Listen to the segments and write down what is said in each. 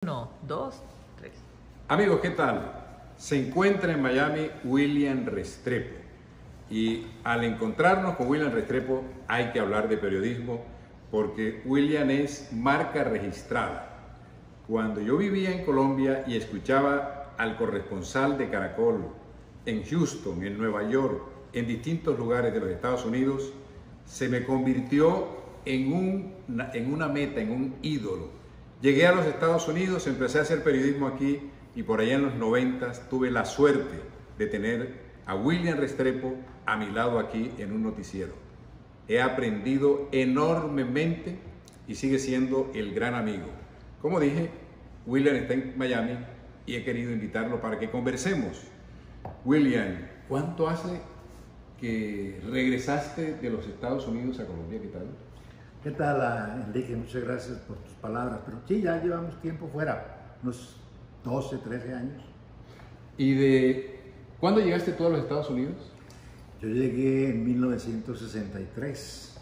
Uno, dos, tres. Amigos, ¿qué tal? Se encuentra en Miami William Restrepo y al encontrarnos con William Restrepo hay que hablar de periodismo porque William es marca registrada. Cuando yo vivía en Colombia y escuchaba al corresponsal de Caracol en Houston, en Nueva York, en distintos lugares de los Estados Unidos, se me convirtió en una meta, en un ídolo. Llegué a los Estados Unidos, empecé a hacer periodismo aquí y por allá en los 90 tuve la suerte de tener a William Restrepo a mi lado aquí en un noticiero. He aprendido enormemente y sigue siendo el gran amigo. Como dije, William está en Miami y he querido invitarlo para que conversemos. William, ¿cuánto hace que regresaste de los Estados Unidos a Colombia? ¿Qué tal? ¿Qué tal, Enrique? Muchas gracias por tus palabras. Pero sí, ya llevamos tiempo fuera, unos 12, 13 años. ¿Y de cuándo llegaste tú a los Estados Unidos? Yo llegué en 1963,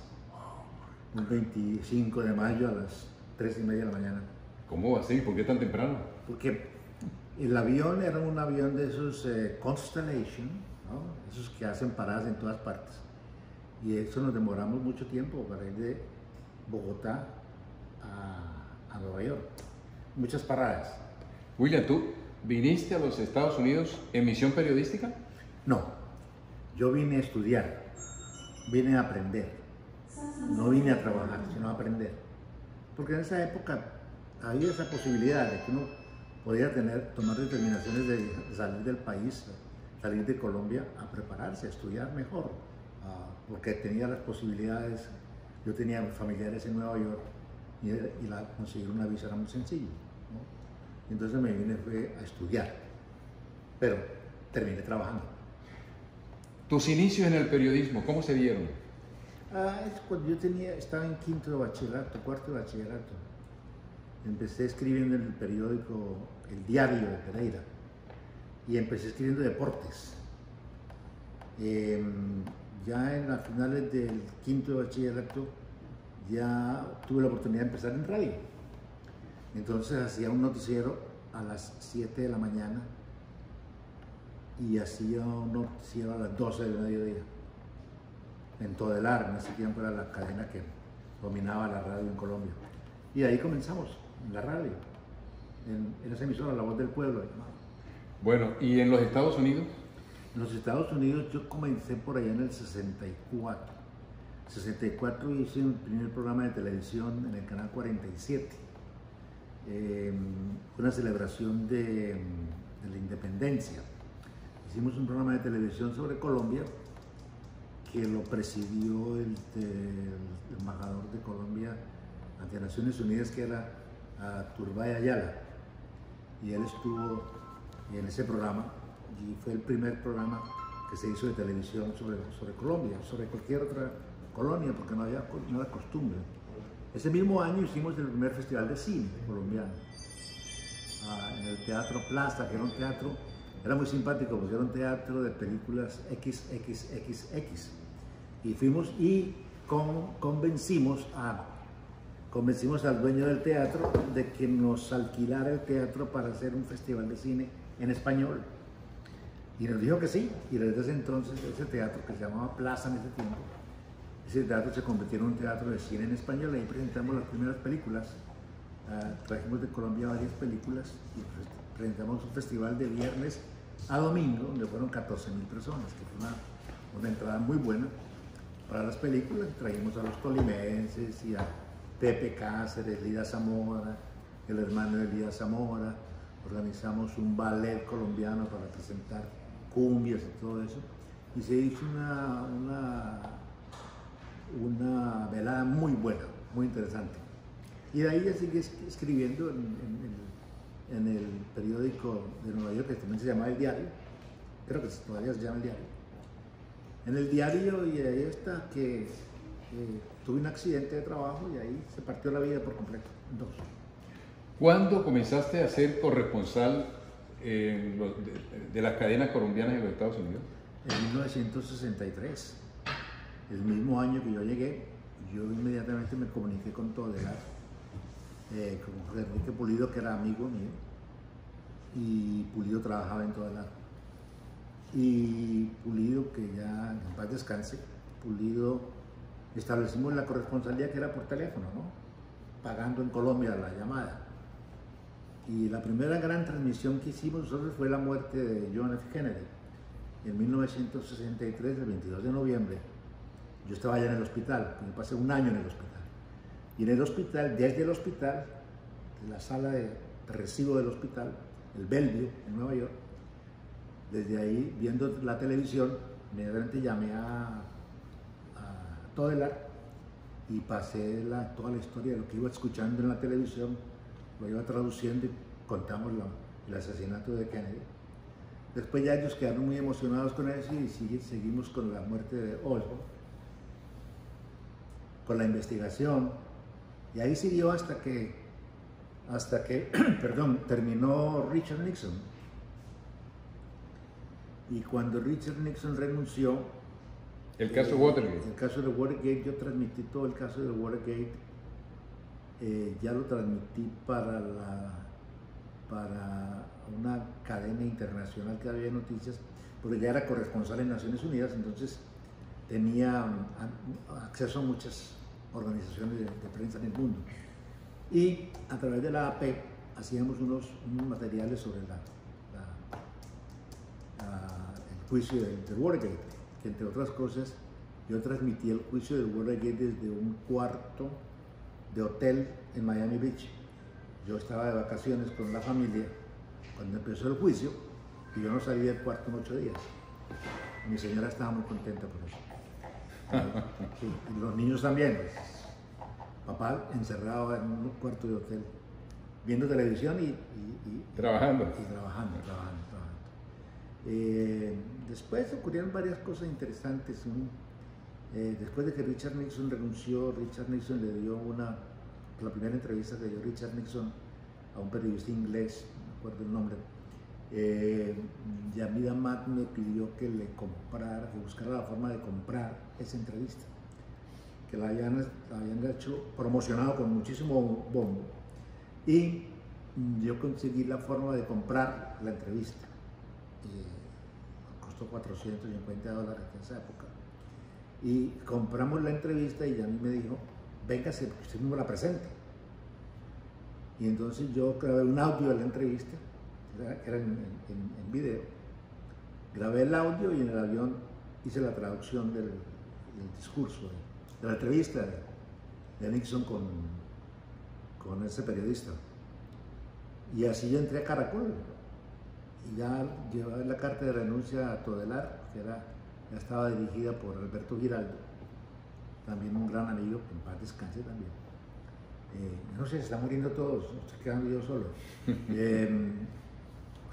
un 25 de mayo a las 3:30 de la mañana. ¿Cómo va a ser? ¿Por qué tan temprano? Porque el avión era un avión de esos Constellation, ¿no? Esos que hacen paradas en todas partes. Y eso nos demoramos mucho tiempo para ir de Bogotá a Nueva York. Muchas paradas. William, ¿tú viniste a los Estados Unidos en misión periodística? No, yo vine a estudiar, vine a aprender. No vine a trabajar, sino a aprender. Porque en esa época había esa posibilidad de que uno podía tomar determinaciones de salir del país, salir de Colombia a prepararse, a estudiar mejor, porque tenía las posibilidades. Yo tenía familiares en Nueva York y conseguir una visa era muy sencillo, ¿no? Entonces me vine a estudiar, pero terminé trabajando. ¿Tus inicios en el periodismo, cómo se dieron? Es cuando yo estaba en quinto de bachillerato, cuarto de bachillerato. Empecé escribiendo en el periódico El Diario de Pereira y empecé escribiendo deportes. Ya en las finales del quinto de bachillerato ya tuve la oportunidad de empezar en radio. Entonces hacía un noticiero a las 7 de la mañana y hacía un noticiero a las 12 del mediodía. En Todelar, en ese tiempo era la cadena que dominaba la radio en Colombia. Y ahí comenzamos, en la radio, en esa emisora La Voz del Pueblo. Bueno, ¿y en los Estados Unidos? En los Estados Unidos yo comencé por allá en el 64. 64 hice un primer programa de televisión en el canal 47. Una celebración de la independencia. Hicimos un programa de televisión sobre Colombia que lo presidió el embajador de Colombia ante Naciones Unidas, que era Turbay Ayala. Y él estuvo en ese programa. Y fue el primer programa que se hizo de televisión sobre Colombia, sobre cualquier otra colonia, porque no era costumbre. Ese mismo año hicimos el primer festival de cine colombiano, en el Teatro Plaza, que era un teatro, era muy simpático, porque era un teatro de películas XXXX. Y fuimos y convencimos al dueño del teatro de que nos alquilara el teatro para hacer un festival de cine en español. Y nos dijo que sí, y desde ese entonces ese teatro, que se llamaba Plaza en ese tiempo, ese teatro se convirtió en un teatro de cine en español. Ahí presentamos las primeras películas, trajimos de Colombia varias películas y presentamos un festival de viernes a domingo, donde fueron 14.000 personas, que fue una entrada muy buena para las películas. Trajimos a los tolimenses y a Pepe Cáceres, Lida Zamora, el hermano de Lida Zamora. Organizamos un ballet colombiano para presentar cumbias y todo eso, y se hizo una velada muy buena, muy interesante. Y de ahí ya seguí escribiendo en el periódico de Nueva York, que también se llamaba El Diario, creo que todavía se llama El Diario. En El Diario, y ahí hasta que tuve un accidente de trabajo y ahí se partió la vida por completo, en dos. ¿Cuándo comenzaste a ser corresponsal de las cadenas colombianas en los Estados Unidos? En 1963, el mismo año que yo llegué, yo inmediatamente me comuniqué con Todelar con Enrique Pulido, que era amigo mío, y Pulido trabajaba en toda la... Y Pulido, que ya en paz descanse, Pulido, establecimos la corresponsalía que era por teléfono, ¿no? Pagando en Colombia la llamada. Y la primera gran transmisión que hicimos nosotros fue la muerte de John F. Kennedy en 1963, el 22 de noviembre. Yo estaba allá en el hospital, yo pasé un año en el hospital. Y en el hospital, desde el hospital, de la sala de recibo del hospital, el Bellevue, en Nueva York, desde ahí, viendo la televisión, inmediatamente llamé a Todelar y pasé toda la historia de lo que iba escuchando en la televisión, lo iba traduciendo y contamos el asesinato de Kennedy. Después ya ellos quedaron muy emocionados con eso y seguimos con la muerte de Oswald, con la investigación, y ahí siguió hasta que perdón, terminó Richard Nixon. Y cuando Richard Nixon renunció, el caso Watergate. El caso de Watergate, yo transmití todo el caso de Watergate, ya lo transmití para una cadena internacional que había de noticias, porque ya era corresponsal en Naciones Unidas, entonces tenía acceso a muchas organizaciones de prensa en el mundo. Y a través de la AP hacíamos unos materiales sobre el juicio del Watergate, que entre otras cosas yo transmití el juicio del Watergate desde un cuarto de hotel en Miami Beach. Yo estaba de vacaciones con la familia cuando empezó el juicio y yo no salí del cuarto en 8 días. Mi señora estaba muy contenta por eso. Y los niños también. Pues, papá encerrado en un cuarto de hotel, viendo televisión y trabajando. Después ocurrieron varias cosas interesantes. Después de que Richard Nixon renunció, Richard Nixon le dio la primera entrevista que dio Richard Nixon a un periodista inglés, no me acuerdo el nombre, Yamida Matt me pidió que le comprara, que buscara la forma de comprar esa entrevista, que la habían hecho, promocionado con muchísimo bombo, y yo conseguí la forma de comprar la entrevista. Costó $450 en esa época, y compramos la entrevista y a mí me dijo, véngase, porque usted no me la presente. Y entonces yo grabé un audio de la entrevista, que era en video, grabé el audio y en el avión hice la traducción del discurso, de la entrevista de Nixon con ese periodista. Y así yo entré a Caracol y ya llevaba la carta de renuncia a Todelar, que ya estaba dirigida por Alberto Giraldo, también un gran amigo, que en paz descanse también. No sé, se están muriendo todos, estoy quedando yo solo.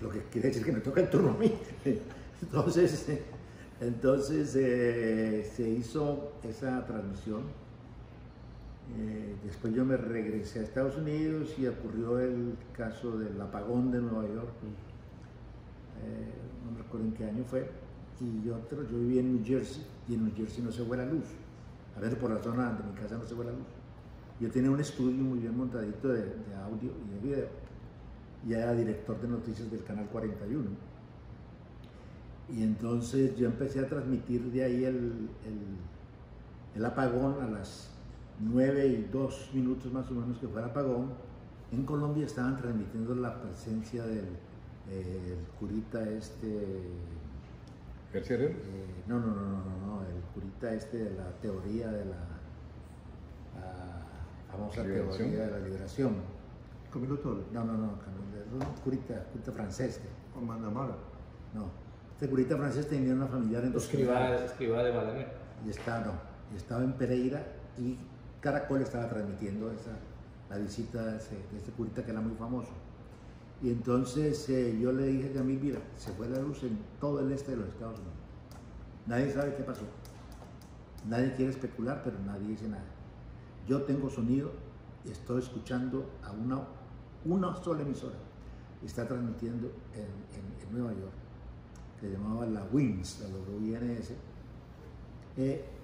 Lo que quiere decir que me toca el turno a mí. Entonces se hizo esa transmisión. Después yo me regresé a Estados Unidos y ocurrió el caso del apagón de Nueva York. No me recuerdo en qué año fue. Y yo vivía en New Jersey, y en New Jersey no se fue la luz. A ver, por la zona de mi casa no se fue la luz. Yo tenía un estudio muy bien montadito de audio y de video, y era director de noticias del canal 41. Y entonces yo empecé a transmitir de ahí el apagón a las 9:02 más o menos, que fue el apagón. En Colombia estaban transmitiendo la presencia del curita ¿García Herrera? No, el curita de la teoría de la famosa teoría de la liberación. Camilo Torres. No, es un curita francés. O Mandamara. No, este curita francés tenía una familiar en Escriba de Balaguer. Y estaba en Pereira, y Caracol estaba transmitiendo la visita de ese curita que era muy famoso. Y entonces yo le dije a Yamil, mira, se fue la luz en todo el este de los Estados Unidos. Nadie sabe qué pasó. Nadie quiere especular, pero nadie dice nada. Yo tengo sonido y estoy escuchando a una sola emisora. Está transmitiendo en Nueva York, que se llamaba la WINS, la WINS.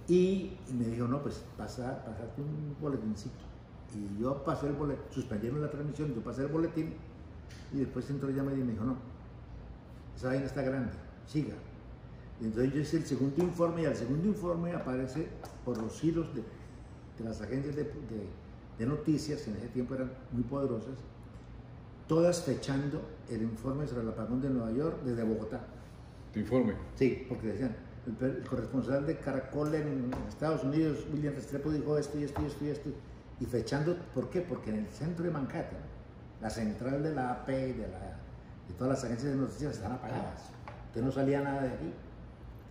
Y me dijo, no, pues pasate un boletincito. Y yo pasé el boletín, suspendieron la transmisión, yo pasé el boletín y después entró ella y me dijo, no, esa vaina está grande, siga. Y entonces yo hice el segundo informe y al segundo informe aparece por los hilos de las agencias de noticias, que en ese tiempo eran muy poderosas, todas fechando el informe sobre el apagón de Nueva York desde Bogotá. ¿Tu informe? Sí, porque decían, el corresponsal de Caracol en Estados Unidos, William Restrepo, dijo esto y esto y esto y esto. Y fechando, ¿por qué? Porque en el centro de Manhattan, la central de la AP y de todas las agencias de noticias están apagadas. Entonces no salía nada de aquí,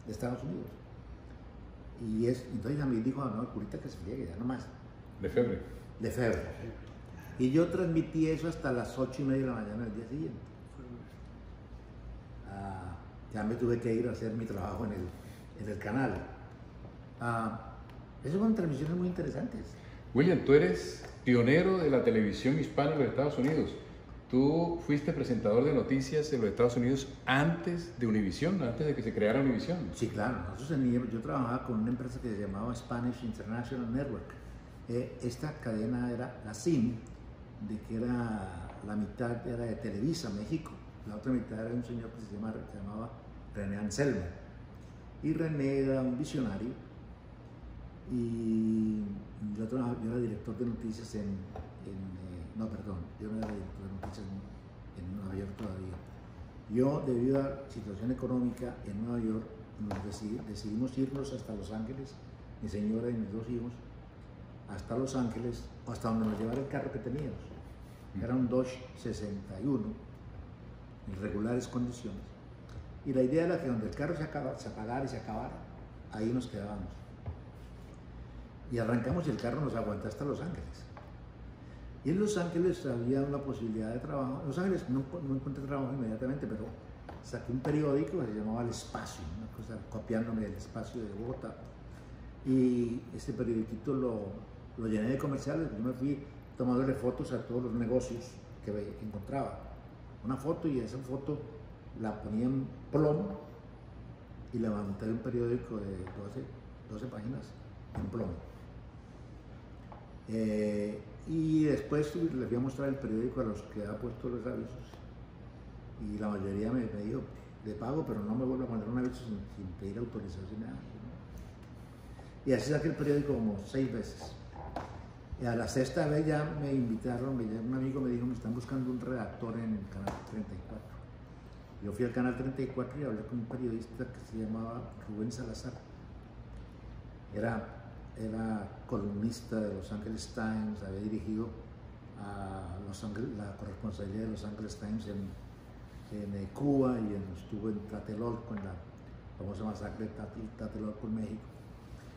de Estados Unidos. Y entonces a mí dijo, no, curita que se friegue, ya nomás. De febrero. De febrero. Y yo transmití eso hasta las 8:30 de la mañana del día siguiente. Ya me tuve que ir a hacer mi trabajo en el canal. Esas fueron transmisiones muy interesantes. William, tú eres pionero de la televisión hispana en los Estados Unidos. Tú fuiste presentador de noticias en los Estados Unidos antes de Univision, antes de que se creara Univision. Sí, claro. Yo trabajaba con una empresa que se llamaba Spanish International Network. Esta cadena era la SIM, de que era la mitad era de Televisa, México. La otra mitad era un señor que se llamaba René Anselmo. Y René era un visionario. Y yo era director de noticias no, perdón, yo no era director de noticias en Nueva York todavía. Yo, debido a la situación económica en Nueva York, decidimos irnos hasta Los Ángeles, mi señora y mis dos hijos, hasta Los Ángeles, hasta donde nos llevara el carro que teníamos. Era un Dodge 61, en regulares condiciones. Y la idea era que donde el carro se apagara y se acabara, ahí nos quedábamos. Y arrancamos y el carro nos aguantó hasta Los Ángeles. Y en Los Ángeles había una posibilidad de trabajo. En Los Ángeles no encontré trabajo inmediatamente, pero saqué un periódico que se llamaba El Espacio, una cosa copiándome del Espacio de Bogotá. Y este periodiquito lo llené de comerciales. Yo me fui tomándole fotos a todos los negocios que encontraba. Una foto, y esa foto la ponía en plomo y le monté un periódico de 12 páginas en plomo. Y después les voy a mostrar el periódico a los que ha puesto los avisos y la mayoría me dijo, le pago, pero no me vuelvo a poner un aviso sin pedir autorización ni nada. Y así saqué el periódico como 6 veces. Y a la 6ª vez ya me invitaron, un amigo me dijo, me están buscando un redactor en el canal 34. Yo fui al canal 34 y hablé con un periodista que se llamaba Rubén Salazar. Era columnista de Los Angeles Times, había dirigido la corresponsalía de Los Angeles Times en Cuba y estuvo en Tlatelolco, en la famosa masacre de Tlatelolco en México.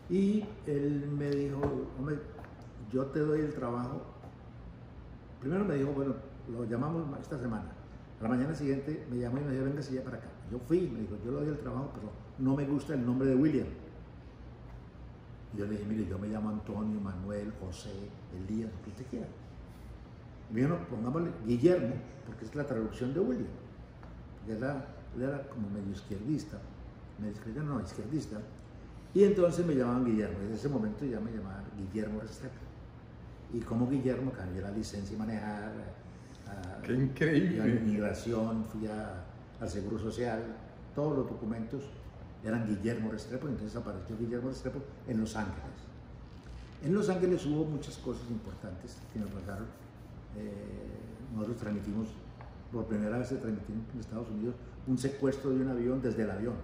Y él me dijo, hombre, yo te doy el trabajo. Primero me dijo, bueno, lo llamamos esta semana. A la mañana siguiente me llamó y me dijo, véngase ya para acá. Yo fui, me dijo, yo le doy el trabajo, pero no me gusta el nombre de William. Y yo le dije, mire, yo me llamo Antonio, Manuel, José, Elías, lo que usted quiera. Y me dijo, no, pongámosle Guillermo, porque es la traducción de William. Él era como medio izquierdista, izquierdista. Y entonces me llamaban Guillermo. Y en ese momento ya me llamaban Guillermo Restrepo. Y como Guillermo cambié la licencia y manejar. ¡Qué increíble! A inmigración, fui al Seguro Social, todos los documentos eran Guillermo Restrepo, entonces apareció Guillermo Restrepo en Los Ángeles. En Los Ángeles hubo muchas cosas importantes que nos pasaron. Nosotros transmitimos, por primera vez se transmitió en Estados Unidos, un secuestro de un avión desde el avión.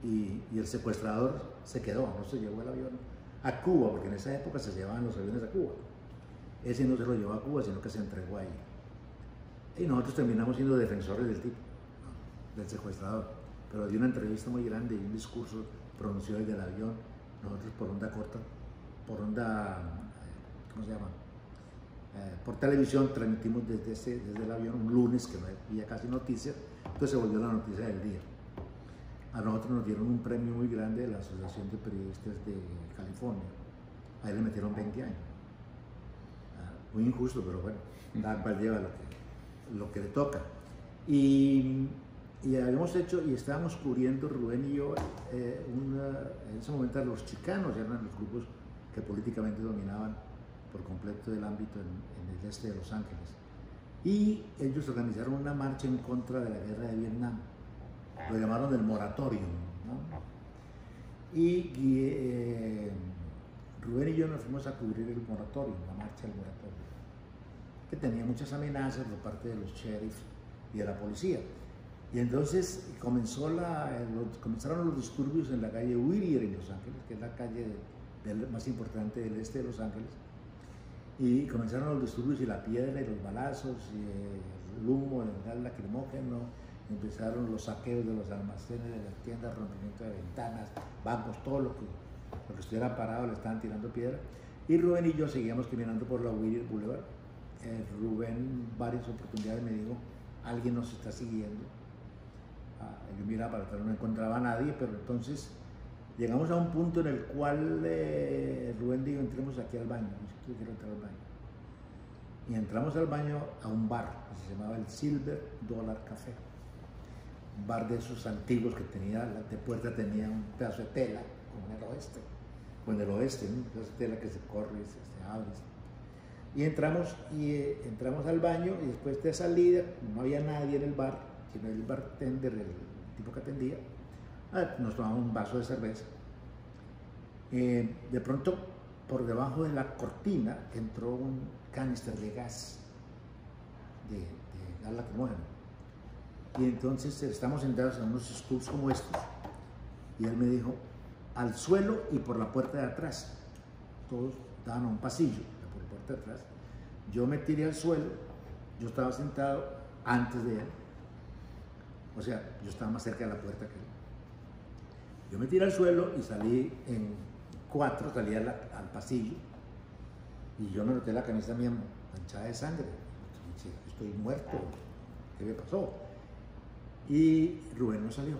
Y el secuestrador se quedó, no se llevó el avión a Cuba, porque en esa época se llevaban los aviones a Cuba. Ese no se lo llevó a Cuba, sino que se entregó ahí. Y nosotros terminamos siendo defensores del tipo, ¿no? Del secuestrador. Pero dio una entrevista muy grande y un discurso pronunció desde el avión. Nosotros por onda corta, ¿cómo se llama? Por televisión transmitimos desde el avión un lunes que no había casi noticias, entonces se volvió la noticia del día. A nosotros nos dieron un premio muy grande de la Asociación de Periodistas de California. Ahí le metieron 20 años. Muy injusto, pero bueno, cada cual lleva lo que le toca. Y habíamos hecho, y estábamos cubriendo, Rubén y yo, en ese momento los chicanos eran los grupos que políticamente dominaban por completo del ámbito en el este de Los Ángeles. Y ellos organizaron una marcha en contra de la guerra de Vietnam. Lo llamaron el moratorium, ¿no? Y Rubén y yo nos fuimos a cubrir el moratorium, la marcha del moratorium, que tenía muchas amenazas por parte de los sheriffs y de la policía. Y entonces comenzaron los disturbios en la calle Whittier en Los Ángeles, que es la calle más importante del este de Los Ángeles. Y comenzaron los disturbios y la piedra y los balazos y el humo, el gas lacrimógeno. Empezaron los saqueos de los almacenes, de las tiendas, rompimiento de ventanas, bancos, todo lo que estuviera parado le estaban tirando piedra. Y Rubén y yo seguíamos caminando por la Whittier Boulevard. Rubén varias oportunidades me dijo, alguien nos está siguiendo. Yo miraba para atrás, no encontraba a nadie, pero entonces llegamos a un punto en el cual Rubén dijo, entremos aquí al baño. Yo quiero entrar al baño. Y entramos al baño a un bar que se llamaba el Silver Dollar Café. Un bar de esos antiguos que tenía, de puerta tenía un pedazo de tela, como en el oeste. O en el oeste, ¿no? Un pedazo de tela que se corre y se abre. Y entramos al baño y después de salida, no había nadie en el bar, sino el bartender, el tipo que atendía, nos tomamos un vaso de cerveza. De pronto, por debajo de la cortina, entró un canister de gas, de gas lacrimógeno. Y entonces estamos sentados en unos stools como estos, y él me dijo, al suelo y por la puerta de atrás. Todos daban a un pasillo, por la puerta de atrás. Yo me tiré al suelo, yo estaba sentado antes de él, o sea, yo estaba más cerca de la puerta que él. Yo me tiré al suelo y salí en 4, salí al pasillo, y yo me noté la camisa mía manchada de sangre. Estoy muerto, ¿qué me pasó? Y Rubén no salió.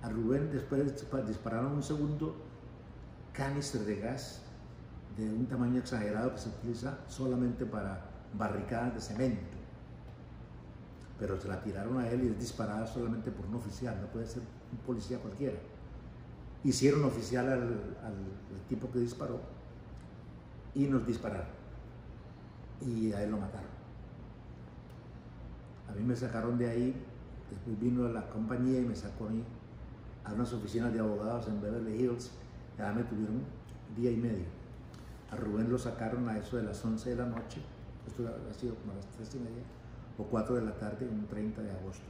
A Rubén después dispararon un segundo canister de gas de un tamaño exagerado que se utiliza solamente para barricadas de cemento. Pero se la tiraron a él y es disparada solamente por un oficial, no puede ser un policía cualquiera. Hicieron oficial al tipo que disparó y nos dispararon. Y a él lo mataron. A mí me sacaron de ahí, después vino la compañía y me sacó a mí a unas oficinas de abogados en Beverly Hills, y allá me tuvieron día y medio. A Rubén lo sacaron a eso de las 11 de la noche, esto ha sido como a las 3:30 o 4 de la tarde, un 30 de agosto.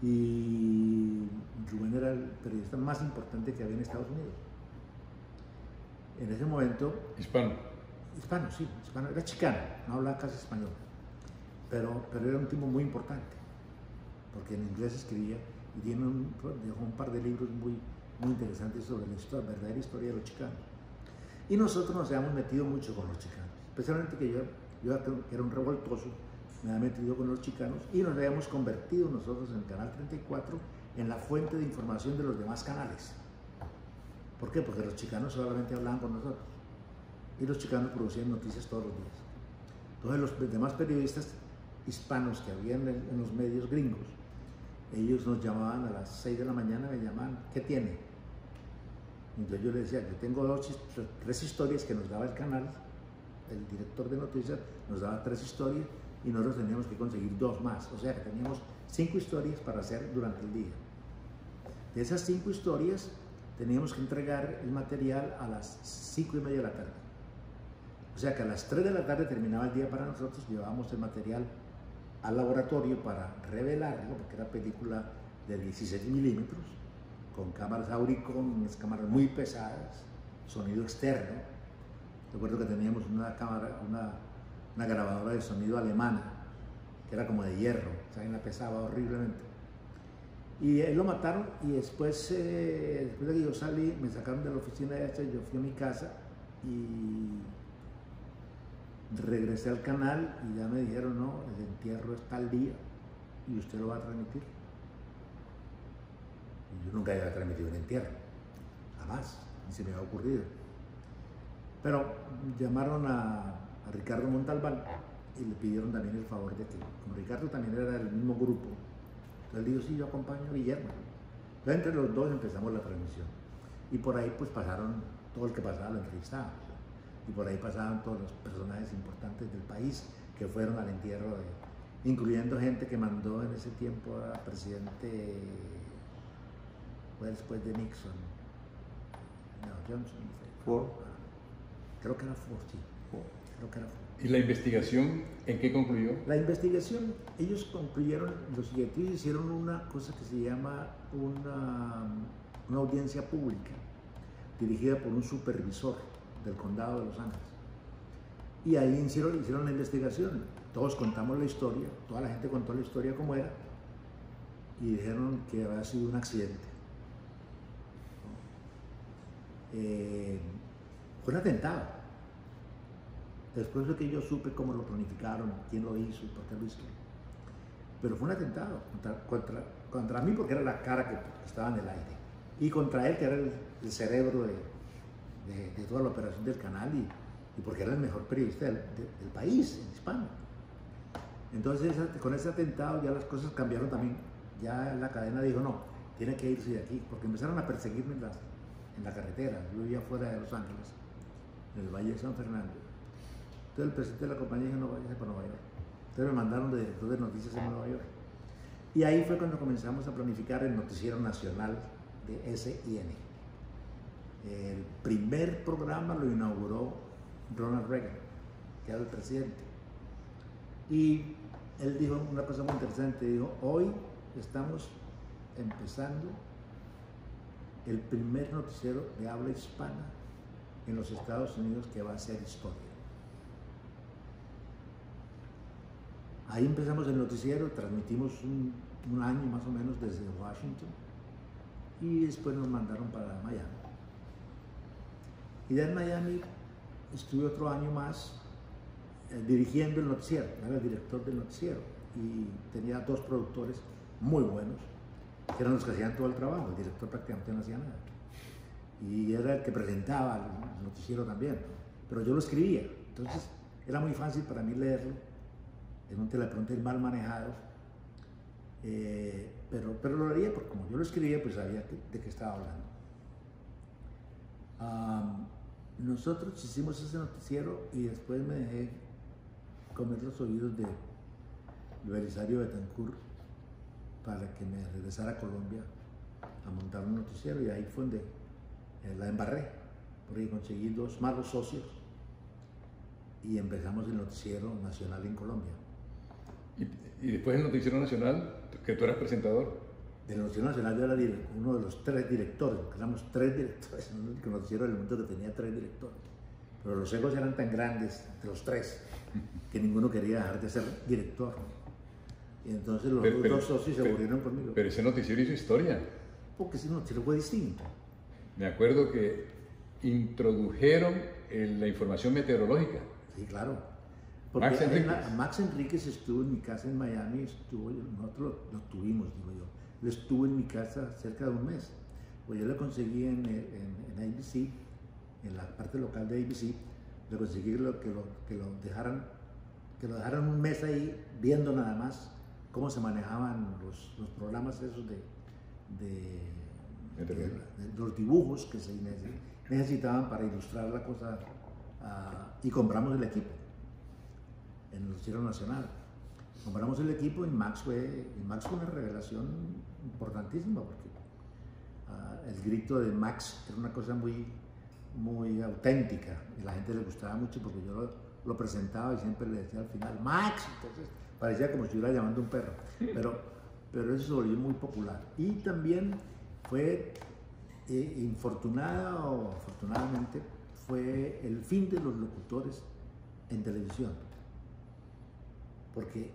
Y Rubén era el periodista más importante que había en Estados Unidos. En ese momento... Hispano. Hispano, sí, hispano. Era chicano, no hablaba casi español. Pero era un tipo muy importante, porque en inglés escribía y dejó un par de libros muy interesantes sobre la verdadera historia de los chicanos. Y nosotros nos habíamos metido mucho con los chicanos, especialmente que yo que era un revoltoso, me había metido con los chicanos y nos habíamos convertido nosotros en el Canal 34 en la fuente de información de los demás canales. ¿Por qué? Porque los chicanos solamente hablaban con nosotros y los chicanos producían noticias todos los días. Entonces los demás periodistas hispanos que había en los medios gringos, ellos nos llamaban a las 6 de la mañana, me llamaban, ¿qué tiene? Entonces yo les decía, yo tengo 3 historias que nos daba el canal, el director de noticias nos daba 3 historias y nosotros teníamos que conseguir 2 más, o sea que teníamos 5 historias para hacer durante el día. De esas 5 historias teníamos que entregar el material a las 5:30 de la tarde. O sea que a las 3 de la tarde terminaba el día para nosotros, llevábamos el material al laboratorio para revelarlo, porque era película de 16 milímetros, con cámaras Auricon, unas cámaras muy pesadas, sonido externo. Recuerdo que teníamos una grabadora de sonido alemana, que era como de hierro, o sea, la pesaba horriblemente. Y ahí lo mataron y después de que yo salí, me sacaron de la oficina de hecha, yo fui a mi casa y regresé al canal y ya me dijeron, no, el entierro es tal día y usted lo va a transmitir. Y yo nunca había transmitido un entierro, jamás, ni se me había ocurrido. Pero llamaron a Ricardo Montalbán y le pidieron también el favor de que, como Ricardo también era del mismo grupo, entonces él dijo, sí, yo acompaño a Guillermo. Entonces entre los dos empezamos la transmisión y por ahí pues pasaron, todo el que pasaba lo entrevistábamos. y por ahí pasaban todos los personajes importantes del país que fueron al entierro, incluyendo gente que mandó en ese tiempo a presidente, fue después de Nixon, no, Johnson, Ford. creo que era Ford, sí, creo que era Ford. ¿Y la investigación en qué concluyó? La investigación, ellos concluyeron lo siguiente, ellos hicieron una cosa que se llama una audiencia pública dirigida por un supervisor del condado de Los Ángeles. Y ahí hicieron la investigación, todos contamos la historia, toda la gente contó la historia como era, y dijeron que había sido un accidente. Fue un atentado. Después de que yo supe cómo lo planificaron, quién lo hizo y por qué lo hizo. Pero fue un atentado contra mí porque era la cara que estaba en el aire. Y contra él que era el cerebro de toda la operación del canal y porque era el mejor periodista del país, en hispano. Entonces con ese atentado ya las cosas cambiaron también. Ya la cadena dijo no, tiene que irse de aquí. Porque empezaron a perseguirme en la carretera. Yo vivía fuera de Los Ángeles, en el Valle de San Fernando. Entonces el presidente de la compañía dijo, no, váyase para Nueva York. Entonces me mandaron de director de noticias en Nueva York. Y ahí fue cuando comenzamos a planificar el noticiero nacional de SIN. El primer programa lo inauguró Ronald Reagan, que era el presidente. Y él dijo una cosa muy interesante, dijo, hoy estamos empezando el primer noticiero de habla hispana en los Estados Unidos que va a ser historia. Ahí empezamos el noticiero, transmitimos un año más o menos desde Washington y después nos mandaron para Miami. Y ya en Miami estuve otro año más dirigiendo el noticiero, era el director del noticiero y tenía dos productores muy buenos que eran los que hacían todo el trabajo, el director prácticamente no hacía nada. Y era el que presentaba el noticiero también, pero yo lo escribía, entonces era muy fácil para mí leerlo en un teleprompter mal manejado, pero lo haría porque como yo lo escribía, pues sabía de qué estaba hablando. Nosotros hicimos ese noticiero y después me dejé comer los oídos de Belisario Betancourt para que me regresara a Colombia a montar un noticiero y ahí fue donde la embarré, porque conseguí dos malos socios y empezamos el noticiero nacional en Colombia. Y después del noticiero nacional, que tú eras presentador. Del noticiero nacional yo era uno de los 3 directores, porque éramos 3 directores, el único noticiero del mundo que tenía 3 directores. Pero los egos eran tan grandes, de los 3, que ninguno quería dejar de ser director. Y entonces los dos socios se aburrieron conmigo. Pero ese noticiero hizo historia. Porque ese noticiero fue distinto. Me acuerdo que introdujeron la información meteorológica. Sí, claro. Porque Max Enríquez estuvo en mi casa en Miami, nosotros lo tuvimos, digo yo. Él estuvo en mi casa cerca de un mes. Pues yo le conseguí en ABC, en la parte local de ABC, le conseguí que lo dejaran un mes ahí viendo nada más cómo se manejaban los programas esos de los dibujos que se necesitaban para ilustrar la cosa, y compramos el equipo en el noticiero nacional. Compramos el equipo y Max fue una revelación importantísima porque el grito de Max era una cosa muy, muy auténtica y a la gente le gustaba mucho porque yo lo presentaba y siempre le decía al final Max, entonces parecía como si estuviera llamando a un perro, pero eso se volvió muy popular. Y también fue, infortunada o afortunadamente, fue el fin de los locutores en televisión, porque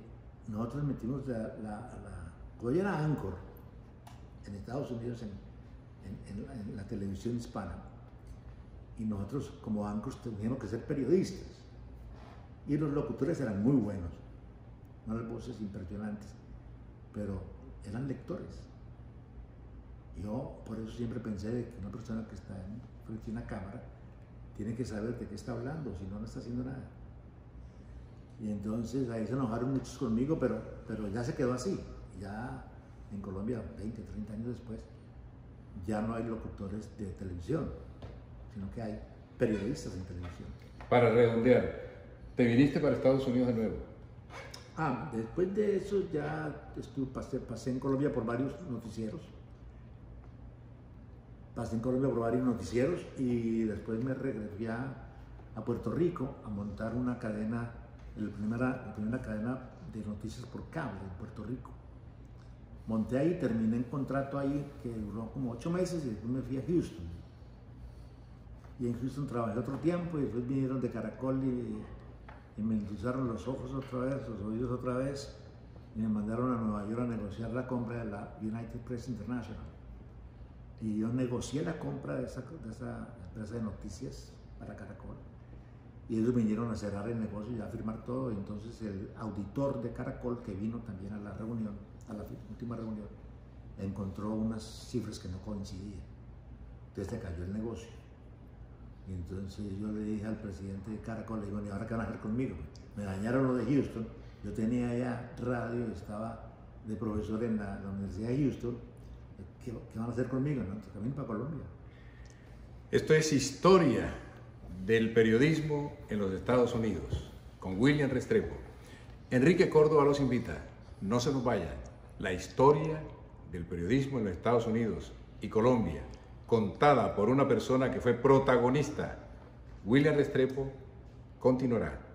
nosotros metimos yo era Anchor en Estados Unidos en la televisión hispana y nosotros como Anchors teníamos que ser periodistas y los locutores eran muy buenos, unas voces impresionantes, pero eran lectores. Yo por eso siempre pensé de que una persona que está frente a una cámara tiene que saber de qué está hablando, si no, no está haciendo nada. Y entonces ahí se enojaron muchos conmigo, pero ya se quedó así. Ya en Colombia, 20, 30 años después, ya no hay locutores de televisión, sino que hay periodistas en televisión. Para redondear, ¿te viniste para Estados Unidos de nuevo? Después de eso ya pasé en Colombia por varios noticieros. Y después me regresé a Puerto Rico a montar una cadena, la primera cadena de noticias por cable en Puerto Rico. Monté ahí, terminé en contrato ahí que duró como 8 meses y después me fui a Houston. Y en Houston trabajé otro tiempo y después vinieron de Caracol y me endulzaron los ojos otra vez, los oídos otra vez y me mandaron a Nueva York a negociar la compra de la United Press International. Y yo negocié la compra de esa empresa de noticias para Caracol. Y ellos vinieron a cerrar el negocio y a firmar todo. Y entonces el auditor de Caracol, que vino también a la reunión, a la última reunión, encontró unas cifras que no coincidían. Entonces se cayó el negocio. Y entonces yo le dije al presidente de Caracol, le digo, ¿y ahora qué van a hacer conmigo? Me dañaron lo de Houston. Yo tenía ya radio, estaba de profesor en la Universidad de Houston. ¿Qué van a hacer conmigo? No, entonces camino para Colombia. Esto es Historia del Periodismo en los Estados Unidos, con William Restrepo. Enrique Córdoba los invita. No se nos vayan. La historia del periodismo en los Estados Unidos y Colombia, contada por una persona que fue protagonista. William Restrepo continuará.